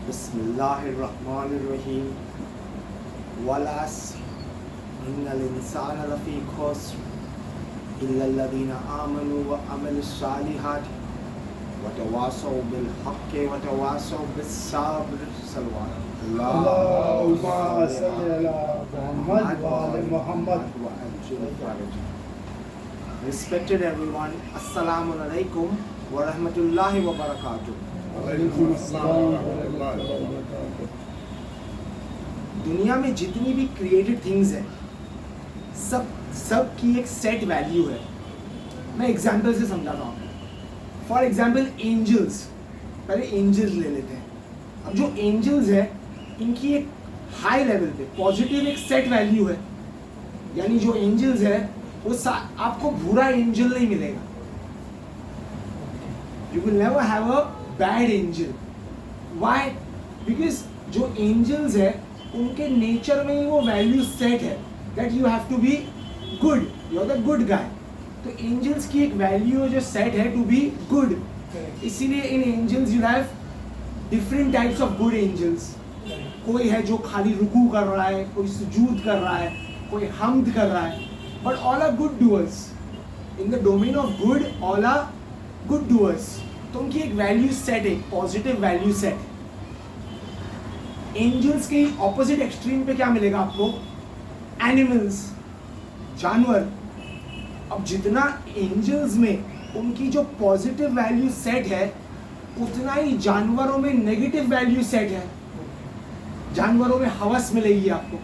बिस्मिल्लाहिर्रहमानिर्रहीम वलअस्र इन्नल इंसान लफ़ी खुस्र इल्लल्लज़ीना आमनु व अमिलुस्सालिहात वतवासौ बिल हक़्क़ि वतवासौ बिस्सब्र। अल्लाहुम्मा सल्लि अला मुहम्मद व आले Muhammad. Respected everyone, Assalamu alaikum wa rahmatullahi wa barakatuh. दुनिया में जितनी भी क्रिएटेड थिंग्स हैं सब की एक सेट वैल्यू है। मैं एग्जांपल से समझाता हूँ। फॉर एग्जांपल एंजल्स, पहले एंजल्स ले लेते हैं। अब जो एंजल्स है इनकी एक हाई लेवल पे पॉजिटिव एक सेट वैल्यू है, यानी जो एंजल्स है वो आपको बुरा एंजल नहीं मिलेगा। You will never have a bad angel. Why? Because जो एंजल्स है उनके नेचर में ही वो वैल्यू सेट है that you have to be good, you are the good guy. तो एंजल्स की एक वैल्यू जो सेट है टू बी गुड, इसीलिए in angels you have different types of good angels. कोई है जो खाली रुकू कर रहा है, कोई सुजूद कर रहा है, कोई हम्द कर रहा है, but all are good doers. In the domain of good, all are good doers. तो उनकी एक वैल्यू सेट है, पॉजिटिव वैल्यू सेट। एंजल्स के ऑपोजिट एक्सट्रीम पे क्या मिलेगा आपको? एनिमल्स, जानवर। अब जितना एंजल्स में उनकी जो पॉजिटिव वैल्यू सेट है उतना ही जानवरों में नेगेटिव वैल्यू सेट है। जानवरों में हवस मिलेगी आपको।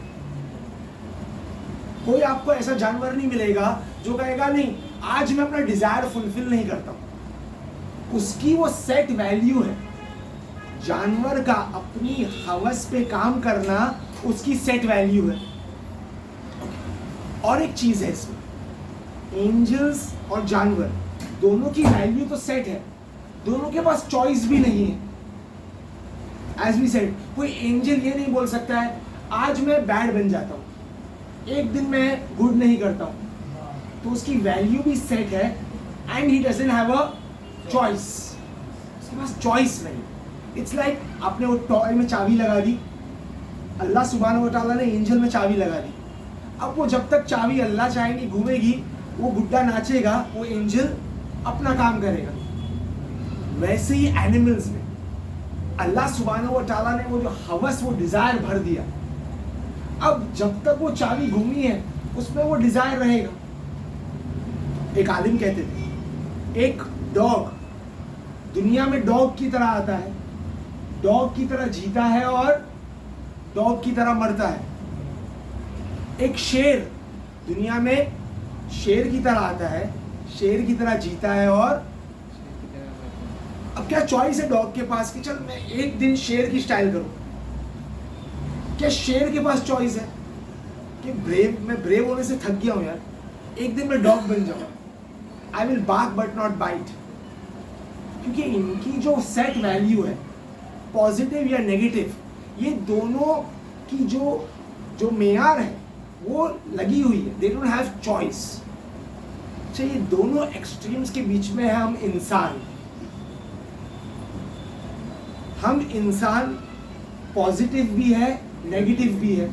कोई आपको ऐसा जानवर नहीं मिलेगा जो कहेगा नहीं आज मैं अपना डिजायर फुलफिल नहीं करता हूं। उसकी वो सेट वैल्यू है। जानवर का अपनी हवस पे काम करना उसकी सेट वैल्यू है। और एक चीज है इसमें, एंजल्स और जानवर दोनों की वैल्यू तो सेट है, दोनों के पास चॉइस भी नहीं है। एज वी सेड, कोई एंजल ये नहीं बोल सकता है आज मैं बैड बन जाता हूं, एक दिन मैं गुड नहीं करता हूं। तो उसकी वैल्यू भी सेट है and he doesn't have a choice. उसके पास चॉइस नहीं। इट्स लाइक आपने वो टॉय में चाबी लगा दी, अल्लाह सुब्हानहू व तआला ने एंजल में चाबी लगा दी। अब वो जब तक चाबी अल्लाह चाहेंगी घूमेगी, वो गुड्डा नाचेगा, वो एंजल अपना काम करेगा। वैसे ही एनिमल्स में अल्लाह सुब्हानहू व तआला ने वो जो हवस, वो डिजायर भर दिया। अब जब तक वो चाबी घूमी है उसमें वो डिजायर रहेगा। एक आलिम कहते थे एक डॉग दुनिया में डॉग की तरह आता है, डॉग की तरह जीता है और डॉग की तरह मरता है। एक शेर दुनिया में शेर की तरह आता है, शेर की तरह जीता है और अब क्या चॉइस है डॉग के पास कि चल मैं एक दिन शेर की स्टाइल करूं? क्या शेर के पास चॉइस है कि मैं ब्रेव होने से थक गया हूं यार, एक दिन मैं डॉग बन जाऊं, I will bark but not bite? क्योंकि इनकी जो सेट वैल्यू है पॉजिटिव या नेगेटिव, ये दोनों की जो मेयार है वो लगी हुई है। They don't have choice. ये दोनों एक्सट्रीम्स के बीच में है हम इंसान। हम इंसान पॉजिटिव भी है, नेगेटिव भी है।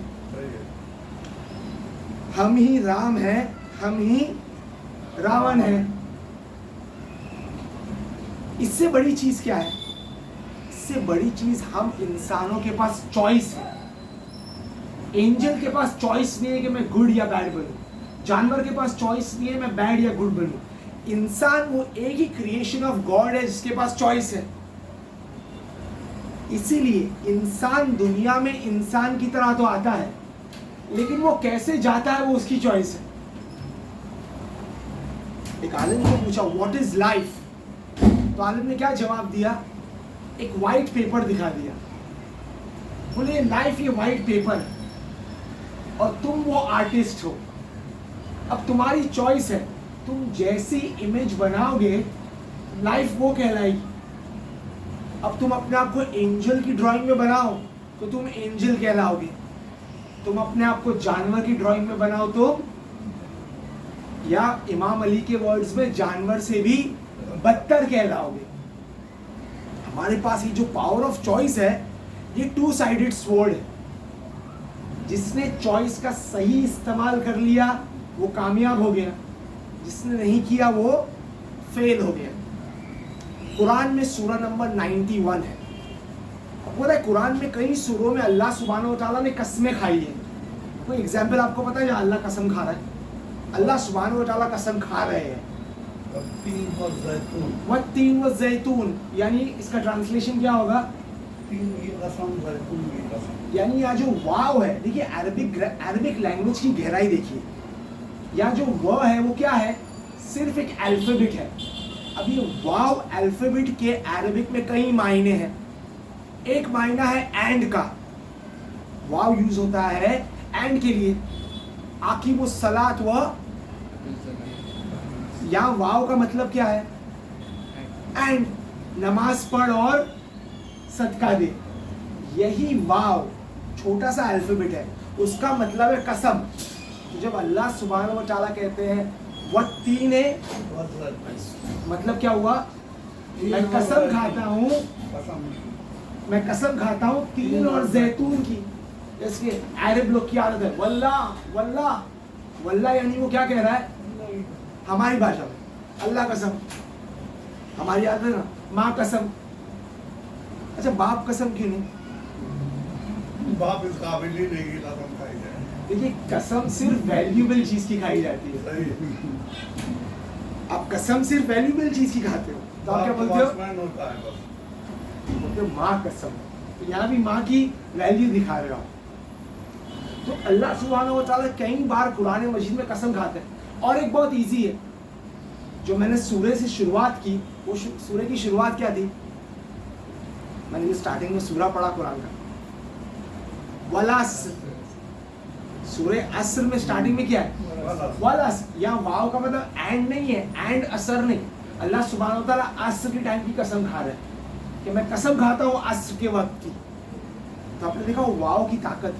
हम ही राम है, हम ही रावण है। इससे बड़ी चीज क्या है? इससे बड़ी चीज हम इंसानों के पास चॉइस है। एंजल के पास चॉइस नहीं है कि मैं गुड या बैड बनूं। जानवर के पास चॉइस नहीं है मैं बैड या गुड बनूं। इंसान वो एक ही क्रिएशन ऑफ गॉड है जिसके पास चॉइस है। इसीलिए इंसान दुनिया में इंसान की तरह तो आता है, लेकिन वो कैसे जाता है वो उसकी चॉइस है। एक आलिम ने पूछा व्हाट इज लाइफ? तो आलिम ने क्या जवाब दिया? एक वाइट पेपर दिखा दिया। बोले लाइफ ये वाइट पेपर है और तुम वो आर्टिस्ट हो। अब तुम्हारी चॉइस है, तुम जैसी इमेज बनाओगे लाइफ वो कहलाएगी। अब तुम अपने आप को एंजल की ड्राइंग में बनाओ तो तुम एंजल कहलाओगे। तुम अपने आप को जानवर की ड्राइंग में बनाओ तो, या इमाम अली के वर्ड्स में, जानवर से भी बदतर कहलाओगे। हमारे पास ये जो पावर ऑफ चॉइस है, ये टू साइडेड स्वॉर्ड है। जिसने चॉइस का सही इस्तेमाल कर लिया वो कामयाब हो गया, जिसने नहीं किया वो फेल हो गया। कुरान में सूरा नंबर 91 है। आपको पता है कुरान में कई सूरों में अल्लाह सुब्हानहू व तआला ने कसमें खाई है। कोई एग्जाम्पल आपको पता है जहाँ अल्लाह कसम खा रहा है? अल्लाह सुब्हानहू व तआला कसम खा रहे हैं वत्तीन व ज़ैतून, यानी इसका ट्रांसलेशन क्या होगा? यानी यहाँ जो वाव है, देखिए अरबिक लैंग्वेज की गहराई देखिए। यहाँ जो व है वो क्या है? सिर्फ एक अल्फाबेट है। अब ये वाव अल्फाबेट के अरबिक में कई मायने हैं। एक मायना है एंड का, वाव यूज होता है एंड के लिए, आकिमुस सलात व, यहाँ वाव का मतलब क्या है? एंड, नमाज पढ़ और सदका दे। यही वाव छोटा सा अल्फाबेट है, उसका मतलब है कसम। तो जब अल्लाह सुब्हानहू व तआला कहते हैं वत्तीन है, मतलब क्या हुआ? मैं कसम खाता हूँ, मैं कसम खाता हूँ तीन और जैतून की। जैसे अरब लोग की आदत है वल्लाह वल्लाह वल्लाह, यानी वो क्या कह रहा है? हमारी भाषा में अल्लाह कसम, हमारी आदत है ना माँ कसम। अच्छा बाप कसम क्यों नहीं? बाप इस काबिल ही नहीं कसम खाई जाए। देखिए कसम सिर्फ वैल्यूएबल चीज की खाई जाती है। सही। आप कसम सिर्फ वैल्यूएबल चीज की खाते हो तो आप क्या बोलते हो? होता है बस। बोलते हो माँ कसम। तो यहाँ भी माँ की वैल्यू दिखा रहे हो आप। तो अल्लाह सुब्हानहू व तआला कई बार कुरान मजीद में कसम खाते हैं। और एक बहुत इजी है, जो मैंने सूरे से शुरुआत की, वो सूरे की शुरुआत क्या थी? मैंने जो स्टार्टिंग में सूरा पढ़ा कुरान का, वल अस्र। सूरे अस्र में स्टार्टिंग में क्या है? वल अस्र। यहाँ वाव का मतलब एंड नहीं है, एंड असर नहीं। अल्लाह सुब्हानहू व तआला अस्र के टाइम की कसम खा रहे हैं कि मैं कसम खाता हूँ अस्र के वक्त की। तो आपने देखा वो वाव की ताकत।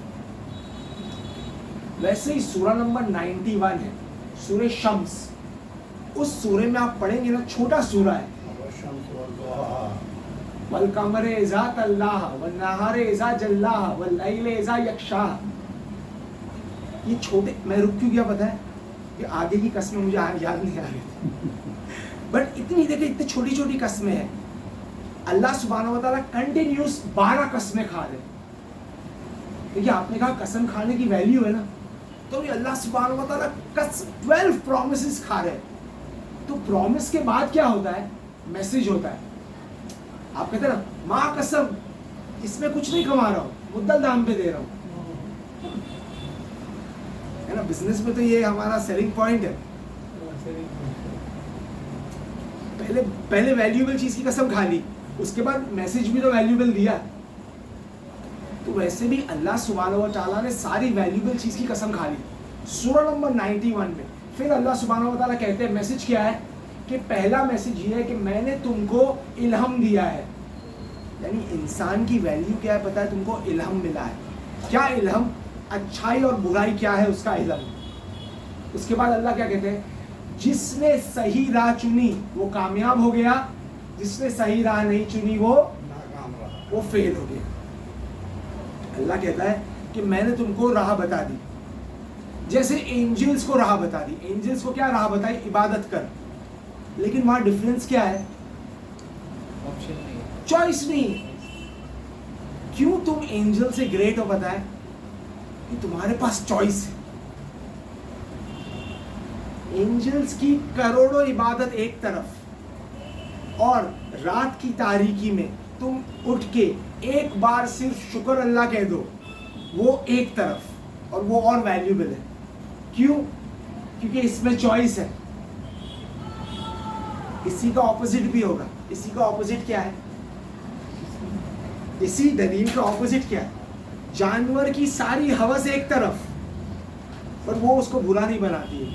वैसे ही सूरा नंबर 91 है, सूरे शम्स। उस सूरे में आप पढ़ेंगे ना, छोटा सूरा है। वल कमरे इज़ा तल्लाहा वल नहारे इज़ा जल्लाहा वल लैले इज़ा यग़शाहा। ये छोटे, मैं रुक क्यों गया पता है? कि आगे की कस्में मुझे याद नहीं आ रही थी। बट इतनी देखिए, इतनी छोटी छोटी कस्में हैं। अल्लाह सुब्हानहू व तआला कंटिन्यूस 12 कस्में खा रहे। देखिए आपने कहा कसम खाने की वैल्यू है ना, तो ये अल्लाह सुब्हानहू व तआला 12 प्रॉमिसेस खा रहे। तो प्रॉमिस के बाद क्या होता है? मैसेज होता है। आप कहते हैं ना माँ कसम, इसमें कुछ नहीं कमा रहा हूँ, मुद्दल दाम पे दे रहा हूँ, है ना। बिजनेस में तो ये हमारा सेलिंग पॉइंट है। पहले वैल्यूएबल चीज की कसम खा ली, उसके बाद मैसेज भी तो वैल्यूएबल दिया। तो वैसे भी अल्लाह सुब्हानहू व तआला ने सारी वैल्यूएबल चीज की कसम खा ली। सूरा नंबर 91 में फिर अल्लाह सुब्हानहू व तआला कहते हैं, मैसेज क्या है? कि पहला मैसेज ये है कि मैंने तुमको इल्हम दिया है। यानी इंसान की वैल्यू क्या है पता है? तुमको इल्हम मिला है। क्या इल्हम? अच्छाई और बुराई क्या है उसका इल्हम। उसके बाद अल्लाह क्या कहते हैं? जिसने सही राह चुनी वो कामयाब हो गया, जिसने सही राह नहीं चुनी वो फेल हो गया। अल्लाह कहता है कि मैंने तुमको राह बता दी, जैसे एंजल्स को राह बता दी। एंजल्स को क्या राह बताई? इबादत कर। लेकिन वहां डिफरेंस क्या है? ऑप्शन नहीं है, चॉइस नहीं। क्यों तुम एंजल से ग्रेट हो पता है? कि तुम्हारे पास चॉइस है। एंजल्स की करोड़ों इबादत एक तरफ, और रात की तारीकी में तुम उठ के एक बार सिर्फ शुक्र अल्लाह कह दो, वो एक तरफ, और वो और वैल्यूएबल है। क्यों? क्योंकि इसमें चॉइस है। इसी का ऑपोजिट भी होगा। इसी का ऑपोजिट क्या है? इसी दलील का ऑपोजिट क्या है? जानवर की सारी हवस एक तरफ, पर वो उसको बुरा नहीं बनाती है।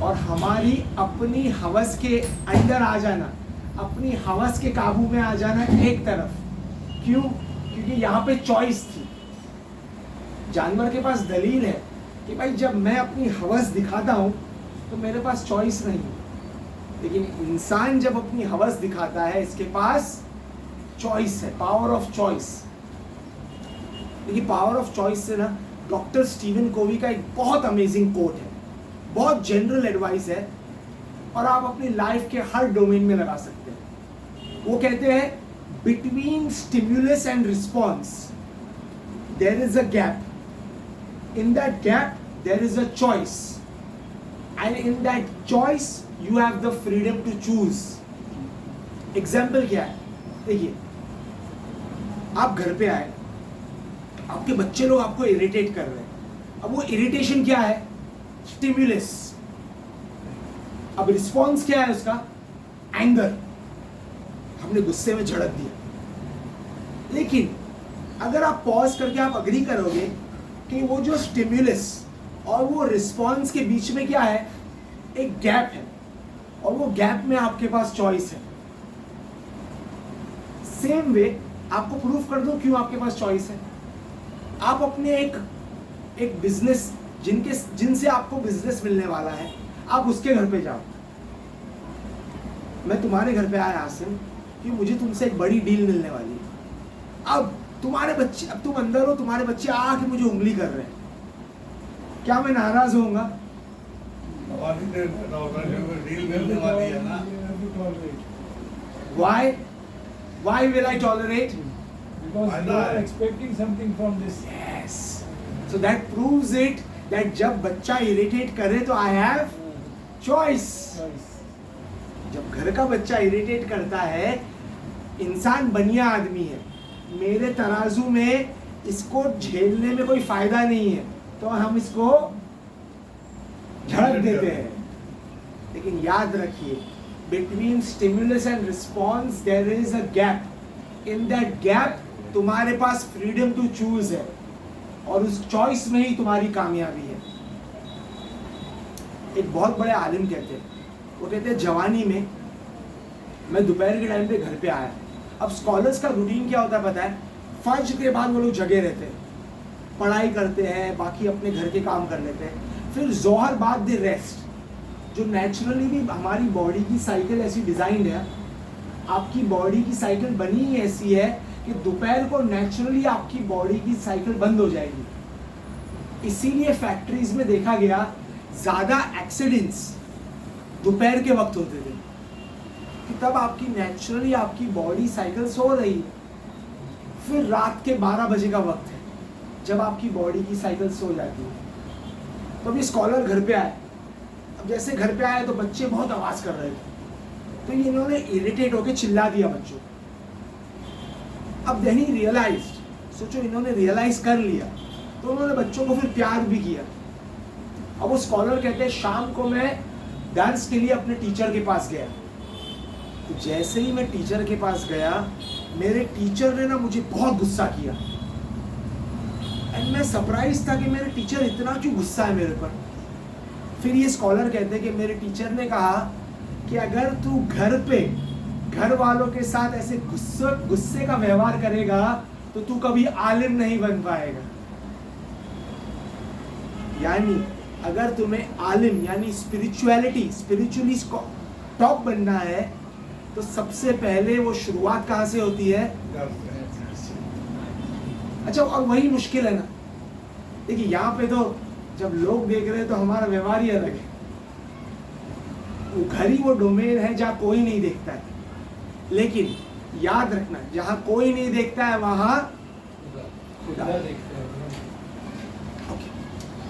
और हमारी अपनी हवस के अंदर आ जाना, अपनी हवस के काबू में आ जाना एक तरफ। क्यों? क्योंकि यहाँ पे चॉइस थी। जानवर के पास दलील है कि भाई जब मैं अपनी हवस दिखाता हूँ तो मेरे पास चॉइस नहीं है। लेकिन इंसान जब अपनी हवस दिखाता है, इसके पास चॉइस है, पावर ऑफ चॉइस। देखिए पावर ऑफ चॉइस से ना डॉक्टर स्टीवन कोवी का एक बहुत अमेजिंग कोट है, बहुत जनरल एडवाइस है और आप अपनी लाइफ के हर डोमेन में लगा सकते हैं। वो कहते हैं between stimulus and response there is a gap, in that gap there is a choice and in that choice you have the freedom to choose. Example क्या है, देखिए आप घर पे आए, आपके बच्चे लोग आपको इरिटेट कर रहे हैं। अब वो इरिटेशन क्या है, स्टिम्युलस। अब रिस्पॉन्स क्या है उसका, एंगर, हमने गुस्से में झड़क दिया। लेकिन अगर आप पॉज करके आप अग्री करोगे कि वो जो स्टिम्युलस और वो रिस्पॉन्स के बीच में क्या है, एक गैप है और वो गैप में आपके पास चॉइस है। सेम वे आपको प्रूफ कर दूं क्यों आपके पास चॉइस है। आप अपने एक बिजनेस जिनसे आपको बिजनेस मिलने वाला है, आप उसके घर पे जाओ। मैं तुम्हारे घर पे आया आसिम कि मुझे तुमसे एक बड़ी डील मिलने वाली है। अब तुम्हारे बच्चे, अब तुम अंदर हो, तुम्हारे बच्चे आके मुझे उंगली कर रहे हैं, क्या मैं नाराज होऊंगा? डील मिलने वाली है ना। Why will I tolerate? Because they are expecting something from this. Yes. So that proves it that जब बच्चा इरिटेट करे तो I have choice. जब घर का बच्चा इरिटेट करता है, इंसान बनिया आदमी है, मेरे तराजू में इसको झेलने में कोई फायदा नहीं है, तो हम इसको झड़क देते हैं। लेकिन याद रखिए, between stimulus and response there is a gap. In that gap तुम्हारे पास freedom to choose है और उस choice में ही तुम्हारी कामयाबी है। एक बहुत बड़े आलिम कहते हैं, वो कहते हैं जवानी में मैं दोपहर के टाइम पे घर पे आया। अब स्कॉलर्स का रूटीन क्या होता है पता है, फज्र के बाद वो लोग जगे रहते हैं, पढ़ाई करते हैं, बाकी अपने घर के काम कर लेते हैं, फिर जोहर बाद दे रेस्ट। जो नेचुरली भी हमारी बॉडी की साइकिल ऐसी डिज़ाइंड है, आपकी बॉडी की साइकिल बनी ही ऐसी है कि दोपहर को नेचुरली आपकी बॉडी की साइकिल बंद हो जाएगी। इसीलिए फैक्ट्रीज में देखा गया ज़्यादा एक्सीडेंट्स दोपहर के वक्त होते थे कि तब आपकी नेचुरली आपकी बॉडी साइकिल सो रही है। फिर रात के 12 बजे का वक्त है जब आपकी बॉडी की साइकिल सो जाती है। तो अभी स्कॉलर घर पे आए, अब जैसे घर पे आए तो बच्चे बहुत आवाज़ कर रहे थे, तो इन्होंने इरिटेट होके चिल्ला दिया बच्चों। अब देन ही रियलाइज्ड, सोचो इन्होंने रियलाइज कर लिया, तो उन्होंने बच्चों को फिर प्यार भी किया। अब वो स्कॉलर कहते हैं शाम को मैं डांस के लिए अपने टीचर के पास गया, तो जैसे ही मैं टीचर के पास गया, मेरे टीचर ने ना मुझे बहुत गुस्सा किया एंड मैं सरप्राइज था कि मेरे टीचर इतना क्यों गुस्सा है मेरे पर। फिर ये स्कॉलर कहते हैं कि मेरे टीचर ने कहा कि अगर तू घर पे घर वालों के साथ ऐसे गुस्से का व्यवहार करेगा तो तू कभी आलिम नहीं बन पाएगा। यानी अगर तुम्हें आलिम यानी स्पिरिचुअली टॉप बनना है तो सबसे पहले वो शुरुआत कहाँ से होती है? अच्छा, और वही मुश्किल है ना। देखिए यहाँ पे तो जब लोग देख रहे हैं तो हमारा व्यवहार ही अलग है, वो घर ही वो डोमेन है जहाँ कोई नहीं देखता है। लेकिन याद रखना, जहाँ कोई नहीं देखता है वहाँ खुदा देखते हैं।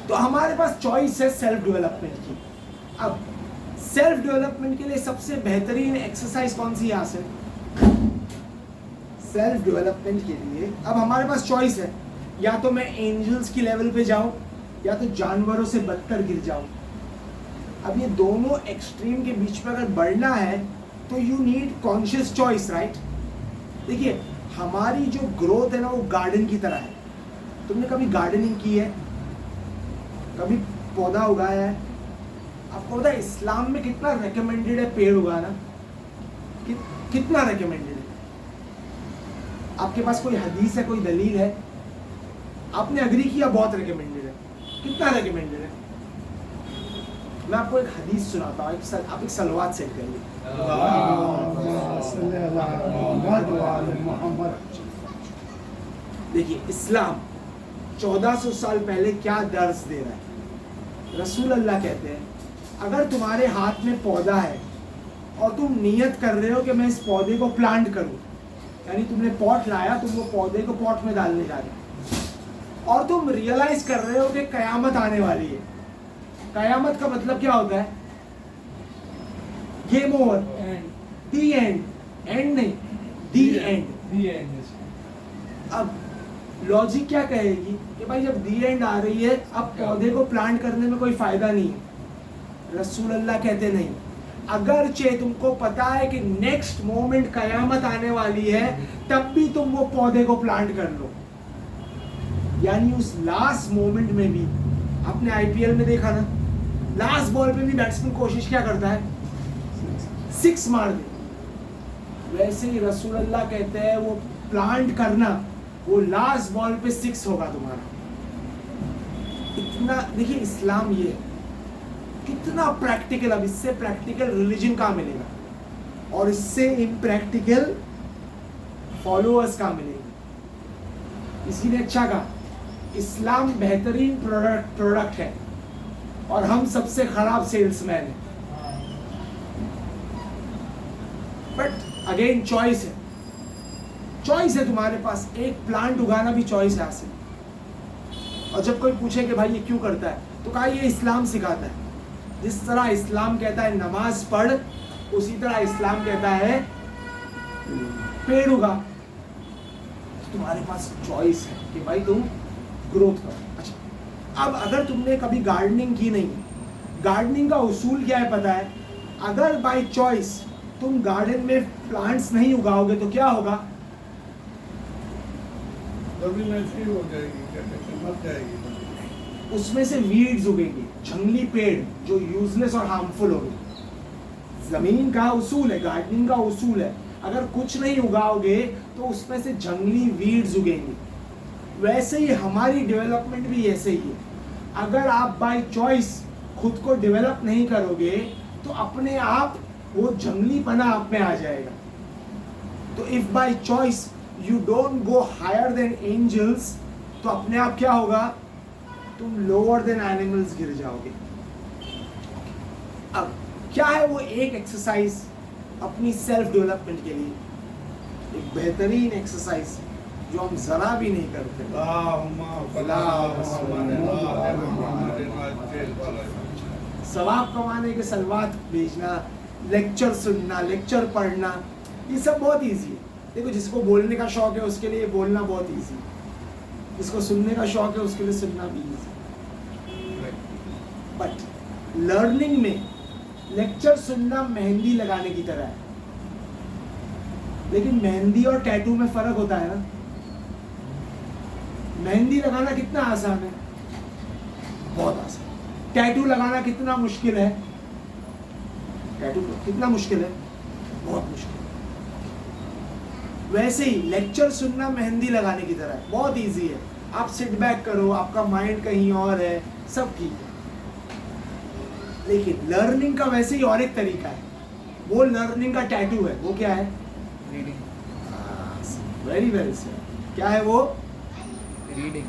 तो हमारे पास चॉइस है सेल्फ डेवलपमेंट की। अब सेल्फ डेवलपमेंट के लिए सबसे बेहतरीन एक्सरसाइज कौन सी है? सेल्फ डेवलपमेंट के लिए अब हमारे पास चॉइस है, या तो मैं एंजल्स की लेवल पे जाऊं या तो जानवरों से बदतर गिर जाऊं। अब ये दोनों एक्सट्रीम के बीच में अगर बढ़ना है तो you need conscious choice, right? देखिए हमारी जो ग्रोथ है ना वो गार्डन की तरह है। तुमने कभी गार्डनिंग की है? कभी पौधा उगाया है? आपको पता है इस्लाम में कितना रेकमेंडेड है पेड़ उगाना? कितना रेकमेंडेड है? आपके पास कोई हदीस है, कोई दलील है? आपने अग्री किया बहुत रेकमेंडेड है, कितना रेकमेंडेड है? मैं आपको एक हदीस सुनाता हूँ, आप एक सलवात सेट करिए। देखिए इस्लाम 1400 साल पहले क्या दर्स दे रहा है। रसूल अल्लाह कहते हैं अगर तुम्हारे हाथ में पौधा है और तुम नियत कर रहे हो कि मैं इस पौधे को प्लांट करूं, यानी तुमने पॉट लाया, तुम वो पौधे को पॉट में डालने जा रहे हो और तुम रियलाइज कर रहे हो कि कयामत आने वाली है। कयामत का मतलब क्या होता है? Game over, And the and, and नहीं, दी एंड। the end is. अब लॉजिक क्या कहेगी कि भाई जब दी एंड आ रही है अब पौधे को प्लांट करने में कोई फायदा नहीं है। रसूल अल्लाह कहते नहीं, अगरचे तुमको पता है कि नेक्स्ट मोमेंट कयामत आने वाली है, तब भी तुम वो पौधे को प्लांट कर लो। यानी उस लास्ट मोमेंट में भी, आपने आईपीएल में देखा ना, लास्ट बॉल पे भी बैट्समैन कोशिश क्या करता है? 6 मार दे। वैसे ही रसूल अल्लाह कहते हैं वो प्लांट करना, वो लास्ट बॉल पे 6 होगा तुम्हारा। इतना देखिए इस्लाम ये है, कितना प्रैक्टिकल। अब इससे प्रैक्टिकल रिलीजन कहाँ मिलेगा और इससे इम्प्रैक्टिकल फॉलोअर्स कहाँ मिलेंगे। इसीलिए अच्छा कहा, इस्लाम बेहतरीन प्रोडक्ट है और हम सबसे खराब सेल्समैन हैं। बट अगेन चॉइस है, चॉइस है तुम्हारे पास। एक प्लांट उगाना भी चॉइस है आसिफ। और जब कोई पूछे कि भाई ये क्यों करता है, तो कहा ये इस्लाम सिखाता है। जिस तरह इस्लाम कहता है नमाज पढ़, उसी तरह इस्लाम कहता है पेड़ उगा। तो तुम्हारे पास चॉइस है कि भाई तुम ग्रोथ करो। अच्छा, अब अगर तुमने कभी गार्डनिंग की नहीं, गार्डनिंग का उसूल क्या है पता है? अगर बाय चॉइस तुम गार्डन में प्लांट्स नहीं उगाओगे तो क्या होगा? जमीन ऐसी हो जाएगी, क्या कहते हैं, मर जाएगी। उसमें से वीड्स उगेंगे, जंगली पेड़ जो यूजलेस और हार्मफुल होंगे। जमीन का उसूल है, गार्डनिंग का उसूल है, अगर कुछ नहीं उगाओगे तो उसमें से जंगली वीड्स उगेंगे। वैसे ही हमारी डेवलपमेंट भी ऐसे ही है। अगर आप बाय चॉइस खुद को डेवलप नहीं करोगे तो अपने आप वो जंगलीपना आप में आ जाएगा। तो if by choice you don't go higher than angels, तो अपने आप क्या होगा? तुम लोअर देन एनिमल्स गिर जाओगे। अब क्या है वो एक एक्सरसाइज अपनी सेल्फ डेवलपमेंट के लिए, एक बेहतरीन एक्सरसाइज जो हम जरा भी नहीं करते। सवाब कमाने के सलवात भेजना, लेक्चर सुनना, लेक्चर पढ़ना, ये सब बहुत इजी है। देखो जिसको बोलने का शौक है उसके लिए बोलना बहुत इजी है, जिसको सुनने का शौक है उसके लिए सुनना भी इजी। बट लर्निंग में लेक्चर सुनना मेहंदी लगाने की तरह है, लेकिन मेहंदी और टैटू में फर्क होता है ना। मेहंदी लगाना कितना आसान है, बहुत आसान। टैटू लगाना कितना मुश्किल है, टैटू कितना मुश्किल है, बहुत मुश्किल। वैसे ही लेक्चर सुनना मेहंदी लगाने की तरह है, बहुत इजी है। आप सिट बैक करो, आपका माइंड कहीं और है, सब ठीक है। लेकिन लर्निंग का वैसे ही और एक तरीका है, वो लर्निंग का टैटू है। वो क्या है? रीडिंग। Very very simple. क्या है वो? रीडिंग।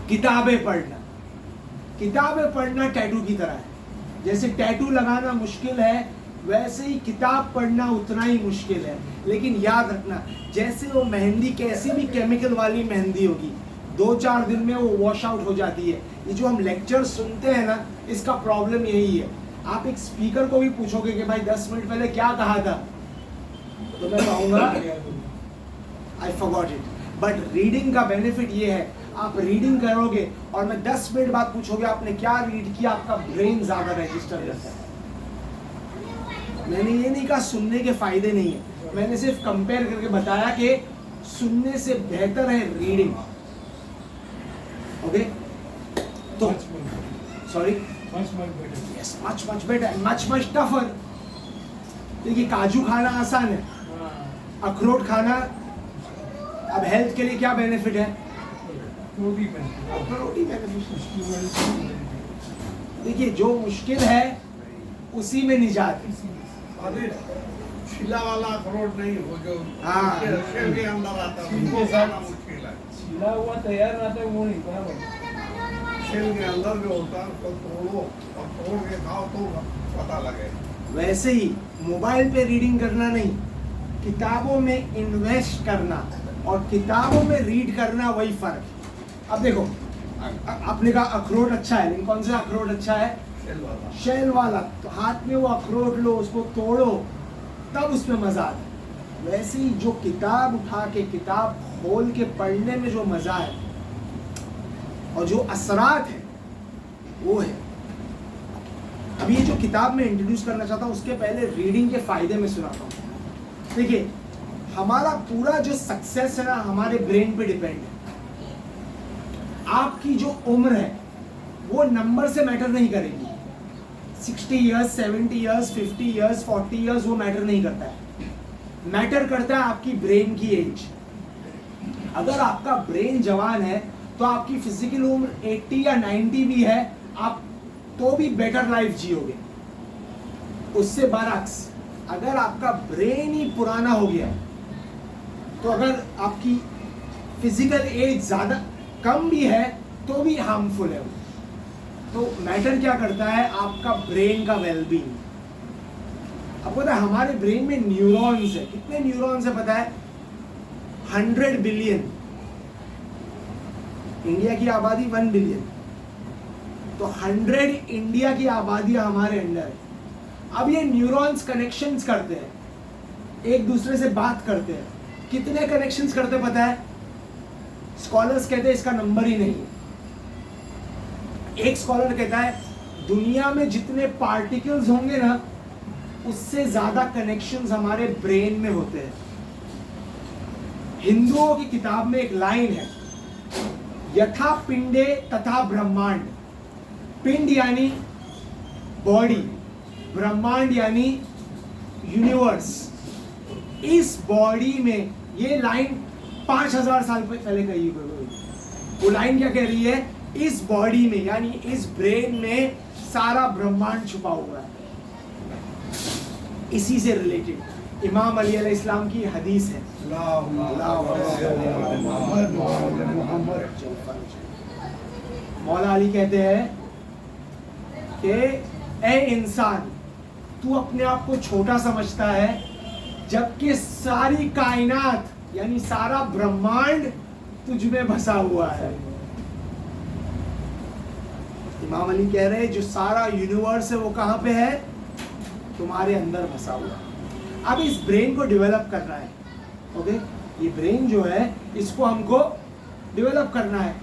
किताबें पढ़ना। किताबें पढ़ना टैटू की तरह है। जैसे टैटू लगाना मुश्किल है, वैसे ही किताब पढ़ना उतना ही मुश्किल है। लेकिन याद रखना, जैसे वो मेहंदी कैसी भी केमिकल वाली मेहंदी होगी, 2-4 दिन में वो वॉश आउट हो जाती है। ये जो हम लेक्चर सुनते हैं ना, इसका प्रॉब्लम यही है। आप एक स्पीकर को भी पूछोगे कि भाई 10 मिनट पहले क्या कहा था, तो मैं कहूँगा I forgot it. But reading का बेनिफिट ये है, आप रीडिंग करोगे और मैं 10 मिनट बाद पूछोगे आपने क्या रीड किया, आपका ब्रेन ज़्यादा रजिस्टर करता है। मैंने ये नहीं कहा सुनने के फायदे नहीं है, मैंने सिर्फ कंपेयर करके बताया कि सुनने से बेहतर है रीडिंग। ओके, तो sorry, yes, much better, much tougher. देखिए काजू खाना आसान है, अखरोट खाना, अब हेल्थ के लिए क्या बेनिफिट है? Protein benefit. देखिए जो मुश्किल है उसी में निजात है। अरे छिला वाला अखरोट नहीं, वो जो हाँ। शेल के अंदर आता है, छिलके वो साथ- खाना मुश्किल है। सिला हुआ तैयार रहता है वो नहीं बराबर। शेल के अंदर जो होता है उसको तोड़ो और तोड़ के खाओ तो पता लगे। वैसे ही मोबाइल पे रीडिंग करना नहीं, किताबों में इन्वेस्ट करना और किताबों में रीड करना वही फर्क। अब देखो आपने कहा अखरोट अच्छा है, लेकिन कौन सा अखरोट अच्छा है? शेल वाला। शेल वाला। तो हाथ में वो अखरोट लो, उसको तोड़ो, तब उसमें मजा आता है। वैसे ही जो किताब उठा के किताब खोल के पढ़ने में जो मजा है और जो असरात है वो है। अब ये जो किताब में इंट्रोड्यूस करना चाहता हूँ उसके पहले रीडिंग के फायदे में सुनाता हूँ। देखिए हमारा पूरा जो सक्सेस है ना हमारे ब्रेन पे डिपेंड है। आपकी जो उम्र है वो नंबर से मैटर नहीं करेगी। 60 इयर्स, 70 इयर्स, 50 इयर्स, 40 इयर्स वो मैटर नहीं करता है। मैटर करता है आपकी ब्रेन की एज। अगर आपका ब्रेन जवान है तो आपकी फिजिकल उम्र 80 या 90 भी है, आप तो भी बेटर लाइफ जियोगे। उससे बरअक्स अगर आपका ब्रेन ही पुराना हो गया तो अगर आपकी फिजिकल एज ज्यादा कम भी है तो भी हार्मफुल है। तो मैटर क्या करता है? आपका ब्रेन का वेलबींग। आपको पता है हमारे ब्रेन में न्यूरॉन्स है। कितने न्यूरॉन्स है पता है? 100 बिलियन। इंडिया की आबादी 1 बिलियन, तो 100 इंडिया की आबादी हमारे अंडर है। अब ये न्यूरॉन्स कनेक्शंस करते हैं, एक दूसरे से बात करते हैं। कितने कनेक्शंस करते हैं पता है? स्कॉलर्स कहते हैं इसका नंबर ही नहीं है। एक स्कॉलर कहता है दुनिया में जितने पार्टिकल्स होंगे ना उससे ज्यादा कनेक्शंस हमारे ब्रेन में होते हैं। हिंदुओं की किताब में एक लाइन है, यथा पिंडे तथा ब्रह्मांड। पिंड यानी बॉडी, ब्रह्मांड यानी यूनिवर्स। इस बॉडी में, ये लाइन 5000 साल पहले कही हुई। वो लाइन क्या कह रही है? इस बॉडी में यानी इस ब्रेन में सारा ब्रह्मांड छुपा हुआ है। इसी से रिलेटेड इमाम अली अलैहिस्सलाम की हदीस है। मौला अली कहते हैं कि ए इंसान, तू अपने आप को छोटा समझता है जबकि सारी कायनात यानी सारा ब्रह्मांड तुझ में बसा हुआ है। इमाम अली कह रहे हैं जो सारा यूनिवर्स है वो कहाँ पे है? तुम्हारे अंदर बसा हुआ है। अब इस ब्रेन को डेवलप करना है। ओके, ये ब्रेन जो है इसको हमको डेवलप करना है।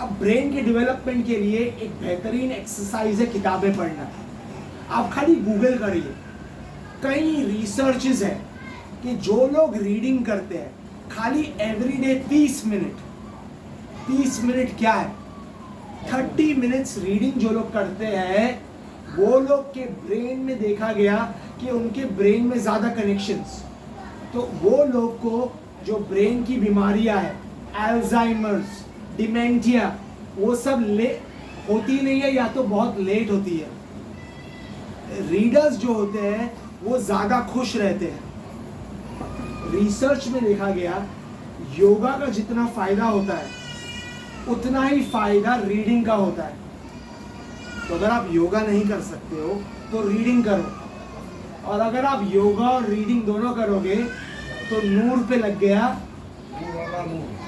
अब ब्रेन के डेवलपमेंट के लिए एक बेहतरीन एक्सरसाइज है किताबें पढ़ना। आप खाली गूगल करिए, कई रिसर्चेस है कि जो लोग रीडिंग करते हैं खाली एवरीडे 30 मिनट क्या है 30 मिनट्स रीडिंग जो लोग करते हैं वो लोग के ब्रेन में देखा गया कि उनके ब्रेन में ज़्यादा कनेक्शंस। तो वो लोग को जो ब्रेन की बीमारियां है, अल्जाइमर्स, डिमेंशिया, वो सब होती नहीं है या तो बहुत लेट होती है। रीडर्स जो होते हैं वो ज़्यादा खुश रहते हैं। रिसर्च में देखा गया योगा का जितना फायदा होता है उतना ही फायदा रीडिंग का होता है। तो अगर आप योगा नहीं कर सकते हो तो रीडिंग करो, और अगर आप योगा और रीडिंग दोनों करोगे तो नूर पे लग गया